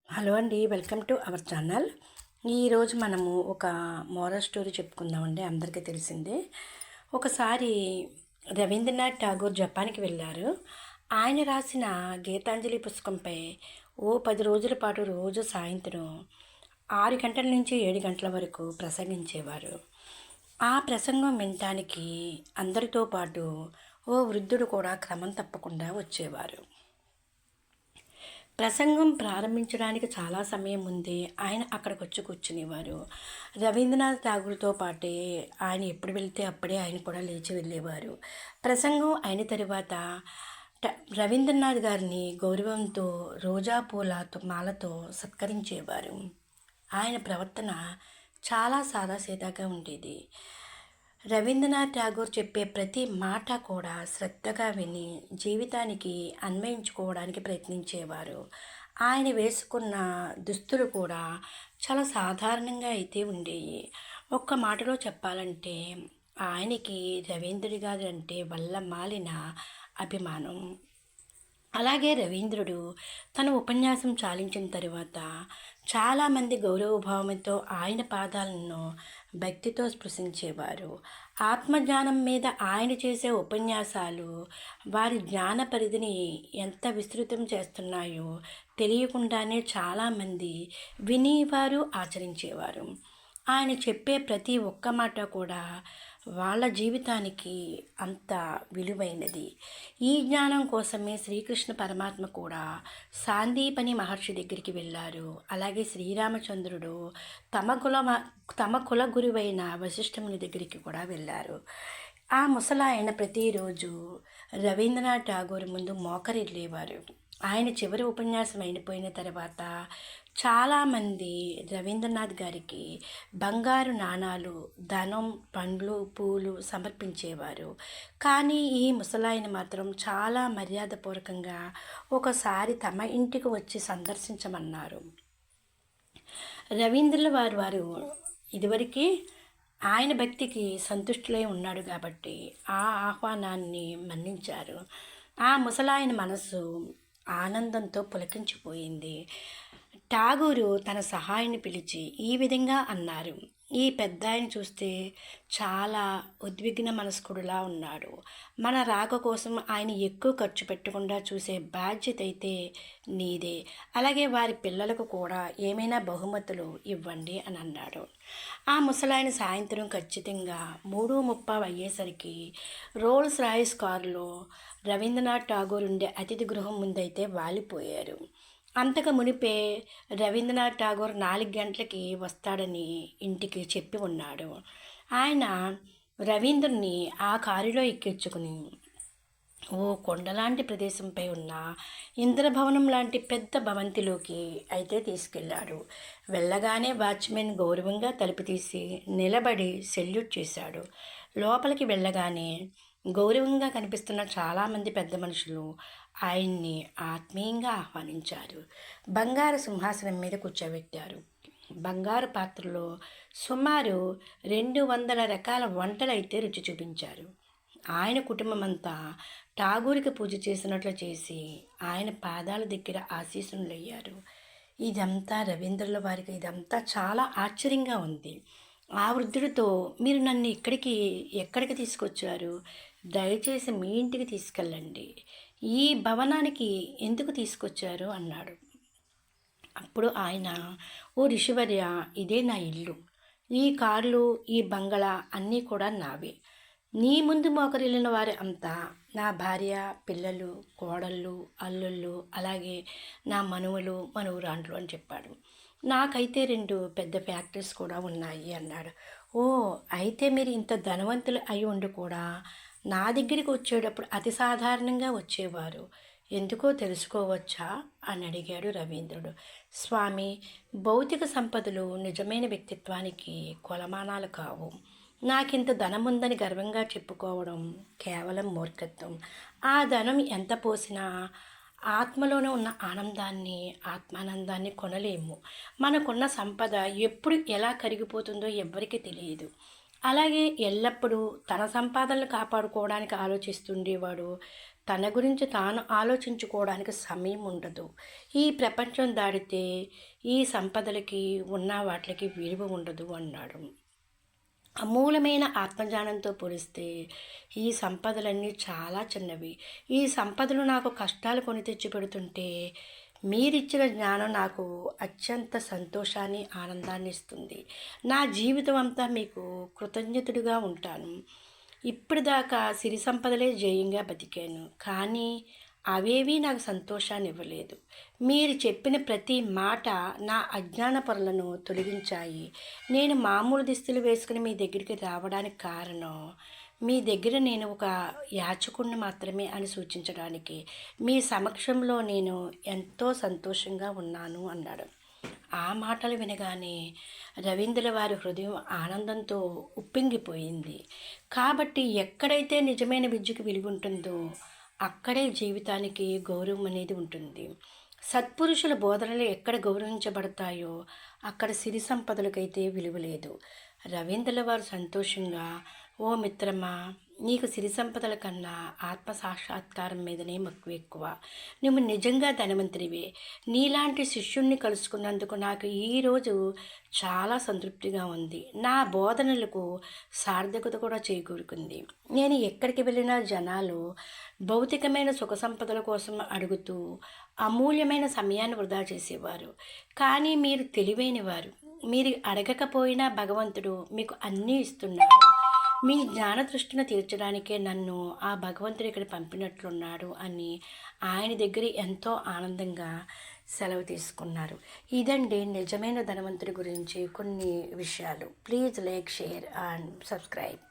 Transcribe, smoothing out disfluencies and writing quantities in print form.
Hello అండి, welcome to our channel. ఈరోజు మనము ఒక మోరల్ స్టోరీ చెప్పుకుందామండి. అందరికీ తెలిసిందే. ఒకసారి రవీంద్రనాథ్ ఠాగూర్ జపాన్కి వెళ్ళారు. ఆయన రాసిన గీతాంజలి పుస్తకంపై 10 రోజుల పాటు రోజు సాయంత్రం 6 గంటల నుంచి 7 గంటల వరకు ప్రసంగించేవారు. ఆ ప్రసంగం వినటానికి అందరితో పాటు వృద్ధుడు కూడా క్రమం తప్పకుండా వచ్చేవారు. ప్రసంగం ప్రారంభించడానికి చాలా సమయం ముందే ఆయన అక్కడికి వచ్చి కూర్చునేవారు. రవీంద్రనాథ్ ఠాగూర్తో పాటే ఆయన ఎప్పుడు వెళ్తే అప్పుడే ఆయన కూడా లేచి వెళ్ళేవారు. ప్రసంగం అయిన తరువాత రవీంద్రనాథ్ గారిని గౌరవంతో రోజా పూలతో మాలతో సత్కరించేవారు. ఆయన ప్రవర్తన చాలా సాదాసీదాగా ఉండేది. రవీంద్రనాథ్ ఠాగూర్ చెప్పే ప్రతి మాట కూడా శ్రద్ధగా విని జీవితానికి అన్వయించుకోవడానికి ప్రయత్నించేవారు. ఆయన వేసుకున్న దుస్తులు కూడా చాలా సాధారణంగా అయితే ఉండేవి. ఒక్క మాటలో చెప్పాలంటే ఆయనకి రవీంద్రుడి గారు అంటే వల్ల మాలిన అభిమానం. అలాగే రవీంద్రుడు తన ఉపన్యాసం చాలించిన తరువాత చాలామంది గౌరవభావంతో ఆయన పాదాలను భక్తితో స్పృశించేవారు. ఆత్మజ్ఞానం మీద ఆయన చేసే ఉపన్యాసాలు వారి జ్ఞాన పరిధిని ఎంత విస్తృతం చేస్తున్నాయో తెలియకుండానే చాలామంది వినేవారు, ఆచరించేవారు. ఆయన చెప్పే ప్రతి ఒక్క మాట కూడా వాళ్ళ జీవితానికి అంత విలువైనది. ఈ జ్ఞానం కోసమే శ్రీకృష్ణ పరమాత్మ కూడా సాందీపని మహర్షి దగ్గరికి వెళ్ళారు. అలాగే శ్రీరామచంద్రుడు తమ కుల గురువైన వశిష్ఠముని దగ్గరికి కూడా వెళ్ళారు. ఆ ముసలాయన ప్రతిరోజు రవీంద్రనాథ్ ఠాగూర్ ముందు మోకరిల్లేవారు. ఆయన చివరి ఉపన్యాసం అయిపోయిన తర్వాత చాలామంది రవీంద్రనాథ్ గారికి బంగారు నాణాలు, ధనం, పండ్లు, పూలు సమర్పించేవారు. కానీ ఈ ముసలాయన మాత్రం చాలా మర్యాదపూర్వకంగా ఒకసారి తమ ఇంటికి వచ్చి సందర్శించమన్నారు. రవీంద్రుల వారు ఇదివరకే ఆయన భక్తికి సంతుష్టులై ఉన్నాడు కాబట్టి ఆ ఆహ్వానాన్ని మన్నించారు. ఆ ముసలాయన మనసు ఆనందంతో పులకించిపోయింది. ఠాగూరు తన సహాయాన్ని పిలిచి ఈ విధంగా అన్నారు. ఈ పెద్దాయన చూస్తే చాలా ఉద్విగ్న మనస్కుడులా ఉన్నాడు. మన రాక కోసం ఆయన ఎక్కువ ఖర్చు పెట్టకుండా చూసే బాధ్యత అయితే నీదే. అలాగే వారి పిల్లలకు కూడా ఏమైనా బహుమతులు ఇవ్వండి అని అన్నాడు. ఆ ముసలాయన సాయంత్రం ఖచ్చితంగా 3:30 అయ్యేసరికి రోల్స్ రాయిస్ కారులో రవీంద్రనాథ్ ఠాగూర్ ఉండే అతిథి గృహం ముందైతే వాలిపోయారు. అంతకు మునిపే రవీంద్రనాథ్ ఠాగూర్ 4 గంటలకి వస్తాడని ఇంటికి చెప్పి ఉన్నాడు. ఆయన రవీంద్రుని ఆ కారులో ఎక్కించుకుని కొండలాంటి ప్రదేశంపై ఉన్న ఇంద్రభవనం లాంటి పెద్ద భవంతిలోకి అయితే తీసుకెళ్లాడు. వెళ్ళగానే వాచ్మెన్ గౌరవంగా తలుపు తీసి నిలబడి సెల్యూట్ చేశాడు. లోపలికి వెళ్ళగానే గౌరవంగా కనిపిస్తున్న చాలామంది పెద్ద మనుషులు ఆయన్ని ఆత్మీయంగా ఆహ్వానించారు. బంగారు సింహాసనం మీద కూర్చోబెట్టారు. బంగారు పాత్రలో సుమారు 200 రకాల వంటలైతే రుచి చూపించారు. ఆయన కుటుంబం అంతా ఠాగూర్కి పూజ చేసినట్లు చేసి ఆయన పాదాల దగ్గర ఆశీస్సులయ్యారు. ఇదంతా రవీంద్రుల వారికి ఇదంతా చాలా ఆశ్చర్యంగా ఉంది. ఆ వృద్ధుడితో మీరు నన్ను ఎక్కడికి తీసుకొచ్చారు? దయచేసి మీ ఇంటికి తీసుకెళ్ళండి. ఈ భవనానికి ఎందుకు తీసుకొచ్చారు అన్నాడు. అప్పుడు ఆయన, ఓ ఋషివర్య, ఇదే నా ఇల్లు. ఈ కార్లు, ఈ బంగళా అన్నీ కూడా నావే. నీ ముందు మోకరిల్లిన వారి అంతా నా భార్య, పిల్లలు, కోడళ్ళు, అల్లుళ్ళు, అలాగే నా మనుమలు, మనవురాండ్లు అని చెప్పాడు. నాకైతే 2 పెద్ద ఫ్యాక్టరీస్ కూడా ఉన్నాయి అన్నాడు. అయితే మీరు ఇంత ధనవంతులు అయి ఉండి కూడా నా దగ్గరికి వచ్చేటప్పుడు అతి సాధారణంగా వచ్చేవారు, ఎందుకో తెలుసుకోవచ్చా అని అడిగాడు రవీంద్రుడు. స్వామి, భౌతిక సంపదలు నిజమైన వ్యక్తిత్వానికి కొలమానాలు కావు. నాకింత ధనం ఉందని గర్వంగా చెప్పుకోవడం కేవలం మూర్ఖత్వం. ఆ ధనం ఎంత పోసినా ఆత్మలోనే ఉన్న ఆత్మానందాన్ని కొనలేము. మనకున్న సంపద ఎప్పుడు ఎలా కరిగిపోతుందో ఎవ్వరికీ తెలియదు. అలాగే ఎల్లప్పుడూ తన సంపాదనలు కాపాడుకోవడానికి ఆలోచిస్తుండేవాడు. తన గురించి తాను ఆలోచించుకోవడానికి సమయం ఉండదు. ఈ ప్రపంచం దాటితే ఈ సంపదలకి ఉన్న వాటికి విలువ ఉండదు అన్నాడు. అమూలమైన ఆత్మజ్ఞానంతో పోలిస్తే ఈ సంపదలన్నీ చాలా చిన్నవి. ఈ సంపదలు నాకు కష్టాలు కొని తెచ్చిపెడుతుంటే మీరిచ్చిన జ్ఞానం నాకు అత్యంత సంతోషాన్ని, ఆనందాన్ని ఇస్తుంది. నా జీవితం అంతా మీకు కృతజ్ఞతుడిగా ఉంటాను. ఇప్పటిదాకా సిరి సంపదలే జయంగా బతికాను. కానీ అవేవీ నాకు సంతోషాన్ని ఇవ్వలేదు. మీరు చెప్పిన ప్రతి మాట నా అజ్ఞాన పొరలను తొలగించాయి. నేను మామూలు దుస్తులు వేసుకుని మీ దగ్గరికి రావడానికి కారణం, మీ దగ్గర నేను ఒక యాచకుడిని మాత్రమే అని సూచించడానికి. మీ సమక్షంలో నేను ఎంతో సంతోషంగా ఉన్నాను అన్నాడు. ఆ మాటలు వినగానే రవీంద్రుల వారి హృదయం ఆనందంతో ఉప్పొంగిపోయింది. కాబట్టి ఎక్కడైతే నిజమైన విద్యకు విలువ ఉంటుందో అక్కడే జీవితానికి గౌరవం అనేది ఉంటుంది. సత్పురుషుల బోధనలు ఎక్కడ గౌరవించబడతాయో అక్కడ సిరి సంపదలకైతే విలువ లేదు. రవీంద్రుల వారు సంతోషంగా, ఓ మిత్రమా, నీకు సిరి సంపదల కన్నా ఆత్మ సాక్షాత్కారం మీదనే మక్కువ ఎక్కువ. నువ్వు నిజంగా ధనవంతుడివే. నీలాంటి శిష్యుణ్ణి కలుసుకున్నందుకు నాకు ఈరోజు చాలా సంతృప్తిగా ఉంది. నా బోధనలకు సార్థకత కూడా చేకూరుకుంది. నేను ఎక్కడికి వెళ్ళినా జనాలు భౌతికమైన సుఖ సంపదల కోసం అడుగుతూ అమూల్యమైన సమయాన్ని వృధా చేసేవారు. కానీ మీరు తెలివైనవారు. మీరు అడగకపోయినా భగవంతుడు మీకు అన్నీ ఇస్తున్నాడు. మీ జ్ఞాన దృష్టిని తీర్చడానికే నన్ను ఆ భగవంతుడు ఇక్కడ పంపినట్లున్నాడు అని ఆయన దగ్గర ఎంతో ఆనందంగా సెలవు తీసుకున్నారు. ఇదండి నిజమైన ధనవంతుడి గురించి కొన్ని విషయాలు. Please like, share and subscribe.